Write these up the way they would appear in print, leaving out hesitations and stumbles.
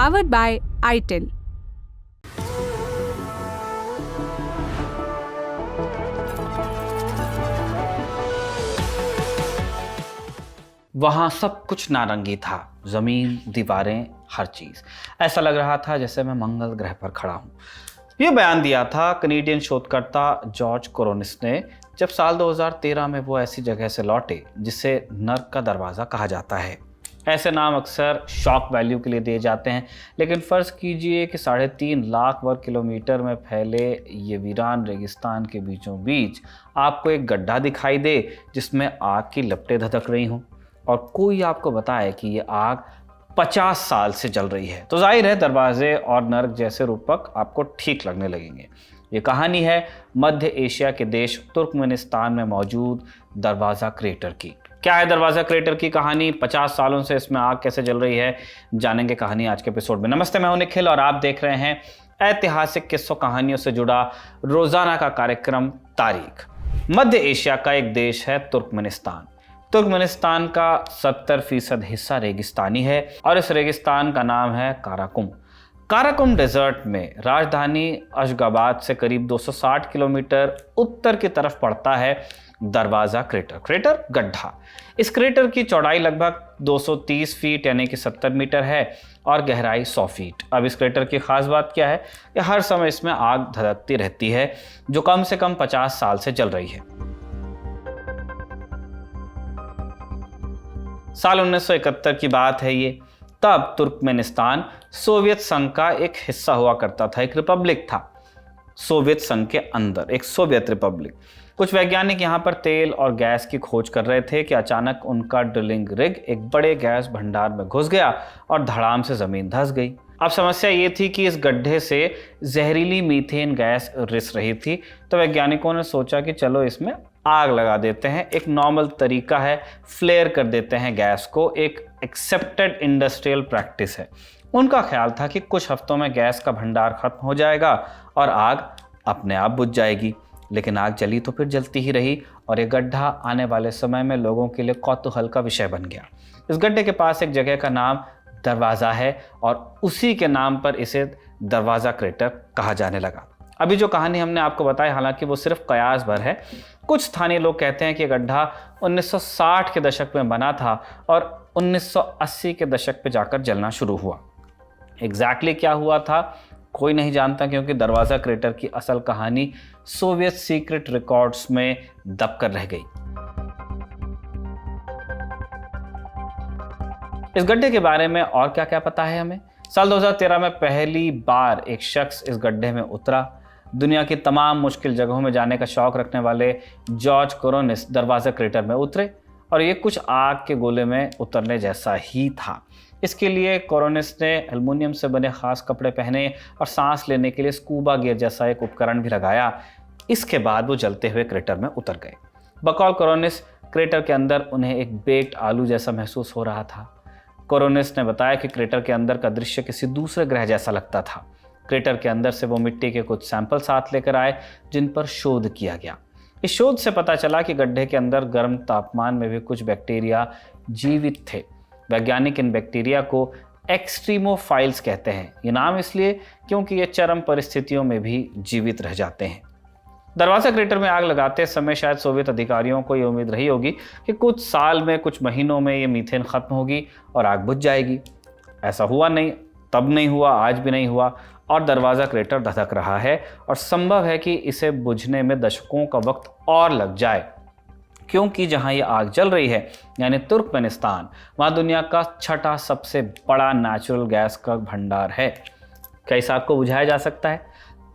powered by ITIL. वहाँ सब कुछ नारंगी था, ज़मीन, दीवारें, हर चीज़। ऐसा लग रहा था जैसे मैं मंगल ग्रह पर खड़ा हूँ। ये बयान दिया था कनेडियन शोधकर्ता जॉर्ज कोरोनिस ने, जब साल 2013 में वो ऐसी जगह से लौटे जिसे नर्क का दरवाज़ा कहा जाता है। ऐसे नाम अक्सर शॉक वैल्यू के लिए दिए जाते हैं, लेकिन फ़र्ज़ कीजिए कि 3.5 लाख वर्ग किलोमीटर में फैले ये वीरान रेगिस्तान के बीचों बीच आपको एक गड्ढा दिखाई दे जिसमें आग की लपटें धधक रही हों, और कोई आपको बताए कि ये आग 50 साल से जल रही है, तो जाहिर है दरवाजे और नर्क जैसे रूपक आपको ठीक लगने लगेंगे। ये कहानी है मध्य एशिया के देश तुर्कमेनिस्तान में मौजूद दरवाज़ा क्रेटर की। क्या है दरवाज़ा क्रेटर की कहानी, 50 सालों से इसमें आग कैसे जल रही है, जानेंगे कहानी आज के एपिसोड में। नमस्ते, मैं हूं निखिल और आप देख रहे हैं ऐतिहासिक किस्सों कहानियों से जुड़ा रोजाना का कार्यक्रम तारीख। मध्य एशिया का एक देश है तुर्कमेनिस्तान। तुर्कमेनिस्तान का 70% हिस्सा रेगिस्तानी है और इस रेगिस्तान का नाम है काराकुम। काराकुम डेजर्ट में राजधानी अशगाबाद से करीब 260 किलोमीटर उत्तर की तरफ पड़ता है दरवाज़ा क्रेटर। क्रेटर गड्ढा। इस क्रेटर की चौड़ाई लगभग 230 फीट यानी कि 70 मीटर है और गहराई 100 फीट। अब इस क्रेटर की खास बात क्या है कि हर समय इसमें आग धधकती रहती है जो कम से कम 50 साल से जल रही है। साल 1971 की बात है ये। तब तुर्कमेनिस्तान सोवियत संघ का एक हिस्सा हुआ करता था, एक रिपब्लिक था सोवियत संघ के अंदर, एक सोवियत रिपब्लिक। कुछ वैज्ञानिक यहाँ पर तेल और गैस की खोज कर रहे थे कि अचानक उनका ड्रिलिंग रिग एक बड़े गैस भंडार में घुस गया और धड़ाम से जमीन धंस गई। अब समस्या ये थी कि इस गड्ढे से जहरीली मीथेन गैस रिस रही थी, तो वैज्ञानिकों ने सोचा कि चलो इसमें आग लगा देते हैं। एक नॉर्मल तरीका है, फ्लेयर कर देते हैं गैस को, एक एक्सेप्टेड इंडस्ट्रियल प्रैक्टिस है। उनका ख्याल था कि कुछ हफ्तों में गैस का भंडार खत्म हो जाएगा और आग अपने आप बुझ जाएगी। लेकिन आग जली तो फिर जलती ही रही और ये गड्ढा आने वाले समय में लोगों के लिए कौतूहल का विषय बन गया। इस गड्ढे के पास एक जगह का नाम दरवाज़ा है और उसी के नाम पर इसे दरवाज़ा क्रेटर कहा जाने लगा। अभी जो कहानी हमने आपको बताई, हालांकि वो सिर्फ कयास भर है। कुछ स्थानीय लोग कहते हैं कि गड्ढा 1960 के दशक में बना था और 1980 के दशक पे जाकर जलना शुरू हुआ। एग्जैक्टली क्या हुआ था कोई नहीं जानता, क्योंकि दरवाज़ा क्रेटर की असल कहानी सोवियत सीक्रेट रिकॉर्ड्स में दब कर रह गई। इस गड्ढे के बारे में और क्या क्या पता है हमें। साल 2013 में पहली बार एक शख्स इस गड्ढे में उतरा। दुनिया की तमाम मुश्किल जगहों में जाने का शौक रखने वाले जॉर्ज कोरोनिस दरवाज़ा क्रेटर में उतरे और ये कुछ आग के गोले में उतरने जैसा ही था। इसके लिए कोरोनिस ने एल्युमिनियम से बने खास कपड़े पहने और सांस लेने के लिए स्कूबा गियर जैसा एक उपकरण भी लगाया। इसके बाद वो जलते हुए क्रेटर में उतर गए। बकौल कोरोनिस, क्रेटर के अंदर उन्हें एक बेक्ड आलू जैसा महसूस हो रहा था। कोरोनिस ने बताया कि क्रेटर के अंदर का दृश्य किसी दूसरे ग्रह जैसा लगता था। क्रेटर के अंदर से वो मिट्टी के कुछ सैंपल साथ लेकर आए जिन पर शोध किया गया। इस शोध से पता चला कि गड्ढे के अंदर गर्म तापमान में भी कुछ बैक्टीरिया जीवित थे। वैज्ञानिक इन बैक्टीरिया को एक्सट्रीमोफाइल्स कहते हैं। ये नाम इसलिए क्योंकि ये चरम परिस्थितियों में भी जीवित रह जाते हैं। दरवाज़ा क्रेटर में आग लगाते समय शायद सोवियत अधिकारियों को ये उम्मीद रही होगी कि कुछ साल में, कुछ महीनों में ये मीथेन खत्म होगी और आग बुझ जाएगी। ऐसा हुआ नहीं, तब नहीं हुआ, आज भी नहीं हुआ और दरवाज़ा क्रेटर धधक रहा है और संभव है कि इसे बुझने में दशकों का वक्त और लग जाए, क्योंकि जहां ये आग जल रही है यानी तुर्कमेनिस्तान, वहां दुनिया का 6ठा सबसे बड़ा नेचुरल गैस का भंडार है। क्या इस आग को बुझाया जा सकता है?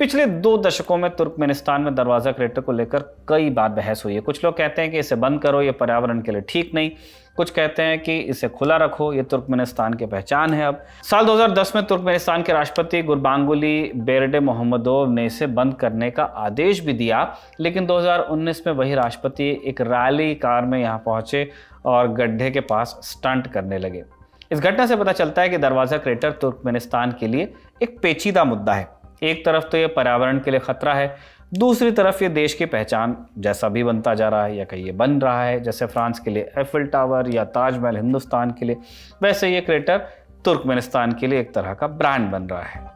पिछले 2 दशकों में तुर्कमेनिस्तान में दरवाज़ा क्रेटर को लेकर कई बार बहस हुई है। कुछ लोग कहते हैं कि इसे बंद करो, ये पर्यावरण के लिए ठीक नहीं। कुछ कहते हैं कि इसे खुला रखो, ये तुर्कमेनिस्तान की पहचान है। अब साल 2010 में तुर्कमेनिस्तान के राष्ट्रपति गुरबांगुली बेरडेमोहम्मदोव ने इसे बंद करने का आदेश भी दिया, लेकिन 2019 में वही राष्ट्रपति एक रैली कार में यहाँ पहुंचे और गड्ढे के पास स्टंट करने लगे। इस घटना से पता चलता है कि दरवाज़ा क्रेटर तुर्कमेनिस्तान के लिए एक पेचीदा मुद्दा है। एक तरफ तो ये पर्यावरण के लिए खतरा है, दूसरी तरफ ये देश की पहचान जैसा भी बनता जा रहा है या कहीं ये बन रहा है। जैसे फ्रांस के लिए एफिल टावर या ताजमहल हिंदुस्तान के लिए, वैसे ये क्रेटर तुर्कमेनिस्तान के लिए एक तरह का ब्रांड बन रहा है।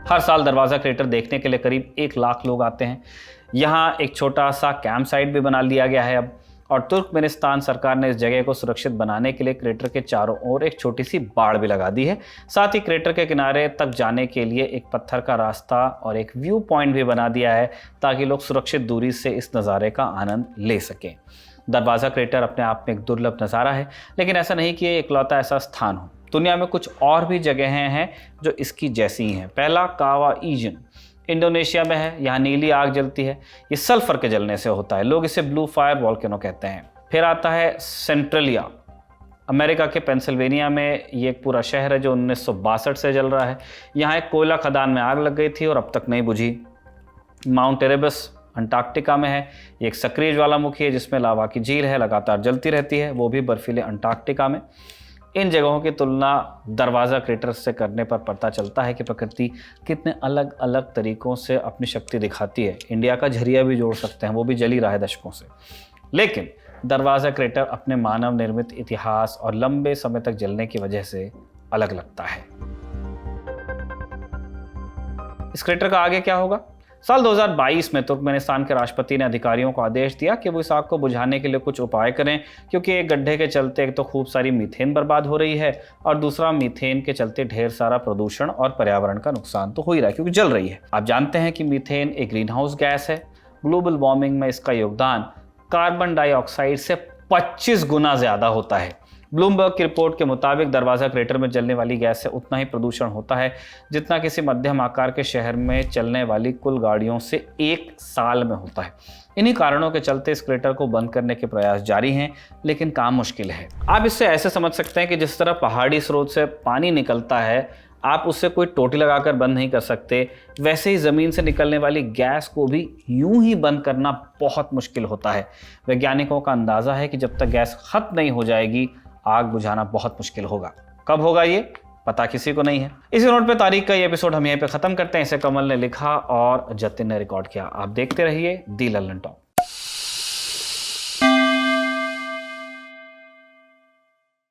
हर साल दरवाज़ा क्रेटर देखने के लिए करीब 1 लाख लोग आते हैं। यहाँ एक छोटा सा कैंप साइट भी बना लिया गया है अब, और तुर्कमेनिस्तान सरकार ने इस जगह को सुरक्षित बनाने के लिए क्रेटर के चारों ओर एक छोटी सी बाड़ भी लगा दी है। साथ ही क्रेटर के किनारे तक जाने के लिए एक पत्थर का रास्ता और एक व्यू पॉइंट भी बना दिया है ताकि लोग सुरक्षित दूरी से इस नज़ारे का आनंद ले सकें। दरवाज़ा क्रेटर अपने आप में एक दुर्लभ नज़ारा है, लेकिन ऐसा नहीं कि ये इकलौता ऐसा स्थान हो। दुनिया में कुछ और भी जगहें हैं जो इसकी जैसी ही हैं। पहला कावा ईजन इंडोनेशिया में है। यहाँ नीली आग जलती है, ये सल्फर के जलने से होता है, लोग इसे ब्लू फायर वॉल्केनो कहते हैं। फिर आता है सेंट्रलिया, अमेरिका के पेंसिल्वेनिया में ये एक पूरा शहर है जो 1962 से जल रहा है। यहाँ एक कोयला खदान में आग लग गई थी और अब तक नहीं बुझी। माउंट एरेबस अंटार्कटिका में है, ये एक सक्रिय ज्वालामुखी है जिसमें लावा की झील है, लगातार जलती रहती है, वो भी बर्फीले अंटार्कटिका में। इन जगहों की तुलना दरवाज़ा क्रेटर से करने पर पता चलता है कि प्रकृति कितने अलग अलग तरीकों से अपनी शक्ति दिखाती है। इंडिया का झरिया भी जोड़ सकते हैं, वो भी जल ही रहा है दशकों से। लेकिन दरवाज़ा क्रेटर अपने मानव निर्मित इतिहास और लंबे समय तक जलने की वजह से अलग लगता है। इस क्रेटर का आगे क्या होगा? साल 2022 में तुर्कमेनिस्तान के राष्ट्रपति ने अधिकारियों को आदेश दिया कि वो इस आग को बुझाने के लिए कुछ उपाय करें, क्योंकि एक गड्ढे के चलते एक तो खूब सारी मीथेन बर्बाद हो रही है और दूसरा मीथेन के चलते ढेर सारा प्रदूषण और पर्यावरण का नुकसान तो हो ही रहा है क्योंकि जल रही है। आप जानते हैं कि मीथेन एक ग्रीन हाउस गैस है। ग्लोबल वार्मिंग में इसका योगदान कार्बन डाइऑक्साइड से 25 गुना ज़्यादा होता है। ब्लूमबर्ग की रिपोर्ट के मुताबिक दरवाज़ा क्रेटर में जलने वाली गैस से उतना ही प्रदूषण होता है जितना किसी मध्यम आकार के शहर में चलने वाली कुल गाड़ियों से 1 साल में होता है। इन्हीं कारणों के चलते इस क्रेटर को बंद करने के प्रयास जारी हैं, लेकिन काम मुश्किल है। आप इससे ऐसे समझ सकते हैं कि जिस तरह पहाड़ी स्रोत से पानी निकलता है, आप उससे कोई टोटी लगाकर बंद नहीं कर सकते, वैसे ही ज़मीन से निकलने वाली गैस को भी यूं ही बंद करना बहुत मुश्किल होता है। वैज्ञानिकों का अंदाज़ा है कि जब तक गैस खत्म नहीं हो जाएगी, आग बुझाना बहुत मुश्किल होगा। कब होगा ये पता किसी को नहीं है। इसी नोट पे तारीख का ये एपिसोड हम यहीं पे ख़त्म करते हैं। इसे कमल ने लिखा और जतिन ने रिकॉर्ड किया। आप देखते रहिए दी लल्लन टॉक।